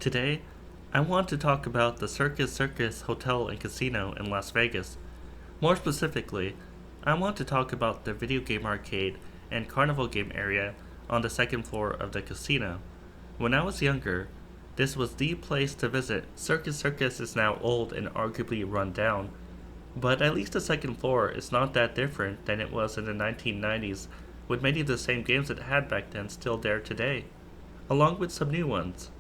Today, I want to talk about the Circus Circus Hotel and Casino in Las Vegas. More specifically, I want to talk about the video game arcade and carnival game area on the second floor of the casino. When I was younger, this was the place to visit. Circus Circus is now old and arguably run down, but at least the second floor is not that different than it was in the 1990s, with many of the same games it had back then still there today, along with some new ones.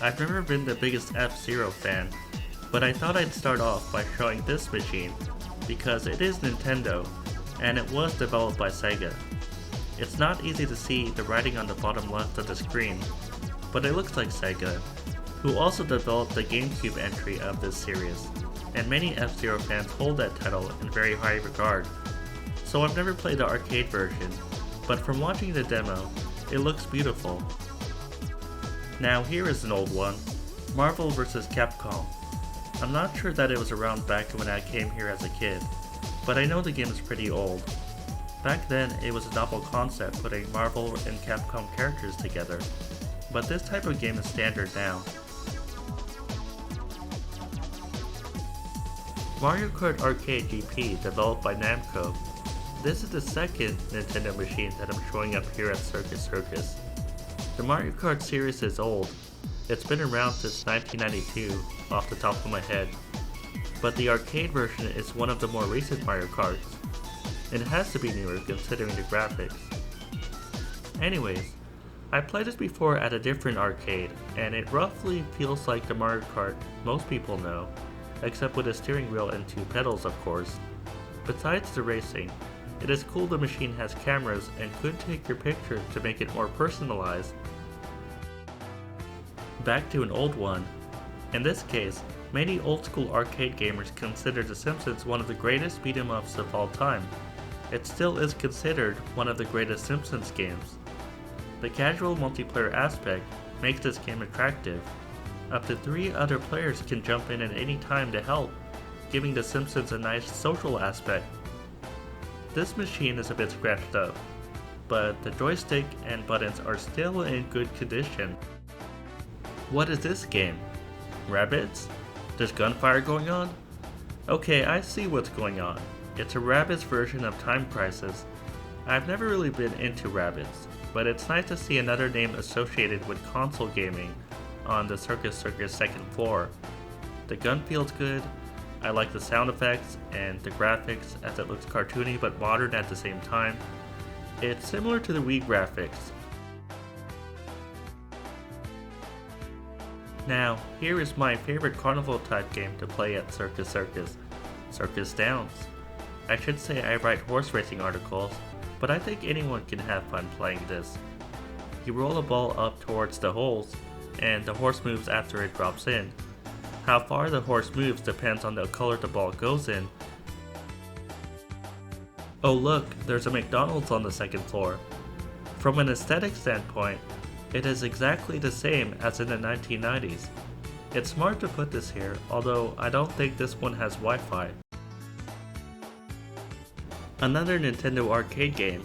I've never been the biggest F-Zero fan, but I thought I'd start off by showing this machine because it is Nintendo and it was developed by Sega. It's not easy to see the writing on the bottom left of the screen, but it looks like Sega, who also developed the GameCube entry of this series, and many F-Zero fans hold that title in very high regard. So I've never played the arcade version, but from watching the demo, it looks beautiful. Now here is an old one, Marvel vs. Capcom. I'm not sure that it was around back when I came here as a kid, but I know the game is pretty old. Back then it was a novel concept putting Marvel and Capcom characters together, but this type of game is standard now. Mario Kart Arcade GP developed by Namco. This is the second Nintendo machine that I'm showing up here at Circus Circus. The Mario Kart series is old. It's been around since 1992 off the top of my head, but the arcade version is one of the more recent Mario Karts, and it has to be newer considering the graphics. Anyways, I played this before at a different arcade, and it roughly feels like the Mario Kart most people know, except with a steering wheel and two pedals of course. Besides the racing, it is cool the machine has cameras and could take your picture to make it more personalized. Back to an old one. In this case, many old school arcade gamers consider The Simpsons one of the greatest beat 'em ups of all time. It still is considered one of the greatest Simpsons games. The casual multiplayer aspect makes this game attractive. Up to 3 other players can jump in at any time to help, giving The Simpsons a nice social aspect. This machine is a bit scratched up, but the joystick and buttons are still in good condition. What is this game? Rabbids? There's gunfire going on? Okay, I see what's going on. It's a Rabbids version of Time Crisis. I've never really been into Rabbids, but it's nice to see another name associated with console gaming on the Circus Circus second floor. The gun feels good. I like the sound effects and the graphics as it looks cartoony but modern at the same time. It's similar to the Wii graphics. Now, here is my favorite carnival type game to play at Circus Circus, Circus Downs. I should say I write horse racing articles, but I think anyone can have fun playing this. You roll a ball up towards the holes, and the horse moves after it drops in. How far the horse moves depends on the color the ball goes in. Oh look, there's a McDonald's on the second floor. From an aesthetic standpoint, it is exactly the same as in the 1990s. It's smart to put this here, although I don't think this one has Wi-Fi. Another Nintendo arcade game.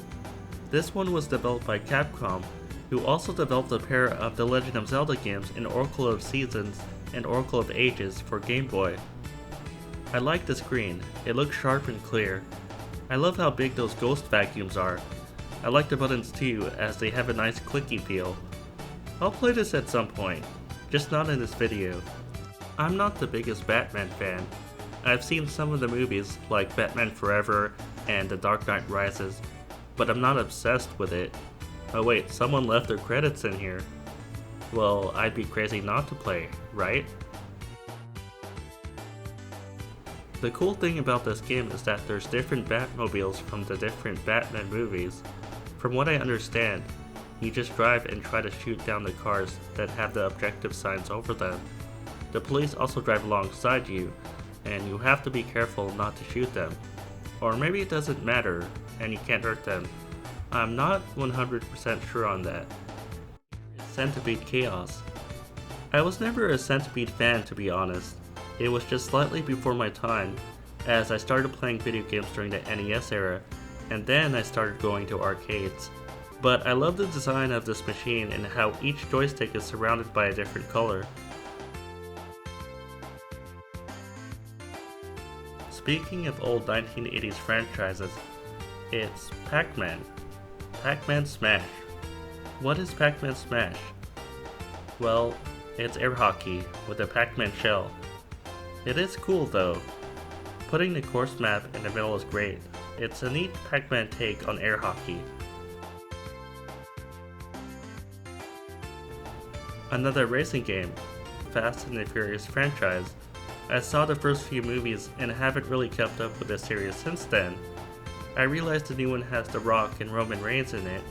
This one was developed by Capcom, who also developed a pair of The Legend of Zelda games in Oracle of Seasons and Oracle of Ages for Game Boy. I like the screen, it looks sharp and clear. I love how big those ghost vacuums are. I like the buttons too, as they have a nice clicky feel. I'll play this at some point, just not in this video. I'm not the biggest Batman fan. I've seen some of the movies like Batman Forever and The Dark Knight Rises, but I'm not obsessed with it. Oh wait, someone left their credits in here. Well, I'd be crazy not to play, right? The cool thing about this game is that there's different Batmobiles from the different Batman movies. From what I understand, you just drive and try to shoot down the cars that have the objective signs over them. The police also drive alongside you, and you have to be careful not to shoot them. Or maybe it doesn't matter, and you can't hurt them. I'm not 100% sure on that. Centipede Chaos. I was never a Centipede fan, to be honest. It was just slightly before my time, as I started playing video games during the NES era, and then I started going to arcades. But I love the design of this machine and how each joystick is surrounded by a different color. Speaking of old 1980s franchises, it's Pac-Man. Pac-Man Smash. What is Pac-Man Smash? Well, it's air hockey with a Pac-Man shell. It is cool though. Putting the course map in the middle is great. It's a neat Pac-Man take on air hockey. Another racing game, Fast and the Furious franchise. I saw the first few movies and haven't really kept up with the series since then. I realized the new one has The Rock and Roman Reigns in it,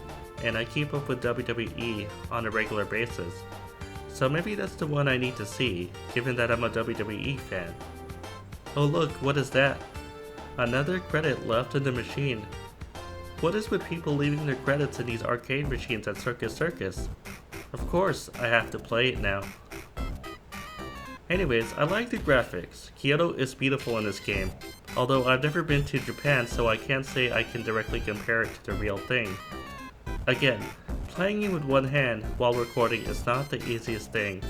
and I keep up with WWE on a regular basis. So maybe that's the one I need to see, given that I'm a WWE fan. Oh look, what is that? Another credit left in the machine. What is with people leaving their credits in these arcade machines at Circus Circus? Of course, I have to play it now. Anyways, I like the graphics. Kyoto is beautiful in this game, although I've never been to Japan, so I can't say I can directly compare it to the real thing. Again, playing it with one hand while recording is not the easiest thing.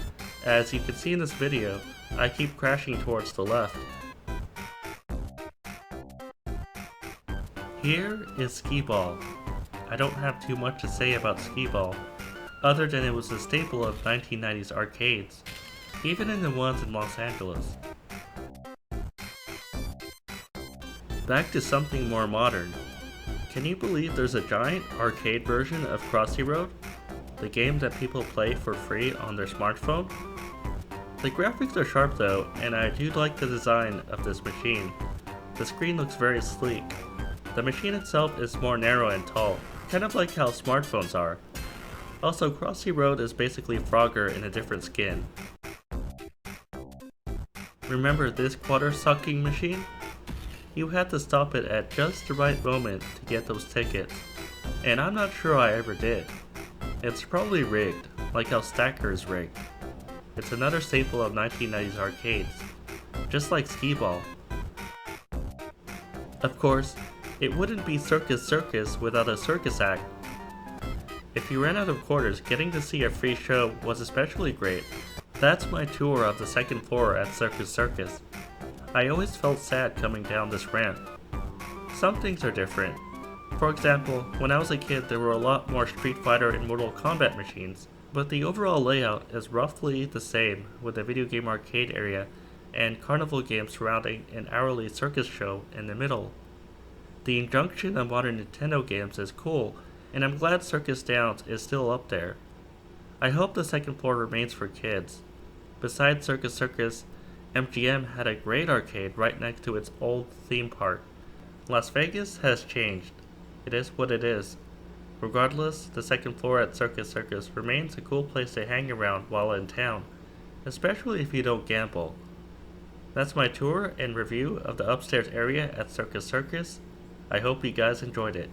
As you can see in this video, I keep crashing towards the left. Here is Skee-Ball. I don't have too much to say about Skee-Ball, other than it was a staple of 1990s arcades, even in the ones in Los Angeles. Back to something more modern. Can you believe there's a giant arcade version of Crossy Road? The game that people play for free on their smartphone? The graphics are sharp though, and I do like the design of this machine. The screen looks very sleek. The machine itself is more narrow and tall, kind of like how smartphones are. Also, Crossy Road is basically Frogger in a different skin. Remember this quarter sucking machine? You had to stop it at just the right moment to get those tickets, and I'm not sure I ever did. It's probably rigged, like how Stacker is rigged. It's another staple of 1990s arcades, just like Skee-Ball. Of course, it wouldn't be Circus Circus without a circus act. If you ran out of quarters, getting to see a free show was especially great. That's my tour of the second floor at Circus Circus. I always felt sad coming down this ramp. Some things are different. For example, when I was a kid there were a lot more Street Fighter and Mortal Kombat machines, but the overall layout is roughly the same with a video game arcade area and carnival games surrounding an hourly circus show in the middle. The injunction of modern Nintendo games is cool, and I'm glad Circus Downs is still up there. I hope the second floor remains for kids. Besides Circus Circus, MGM had a great arcade right next to its old theme park. Las Vegas has changed. It is what it is. Regardless, the second floor at Circus Circus remains a cool place to hang around while in town, especially if you don't gamble. That's my tour and review of the upstairs area at Circus Circus. I hope you guys enjoyed it.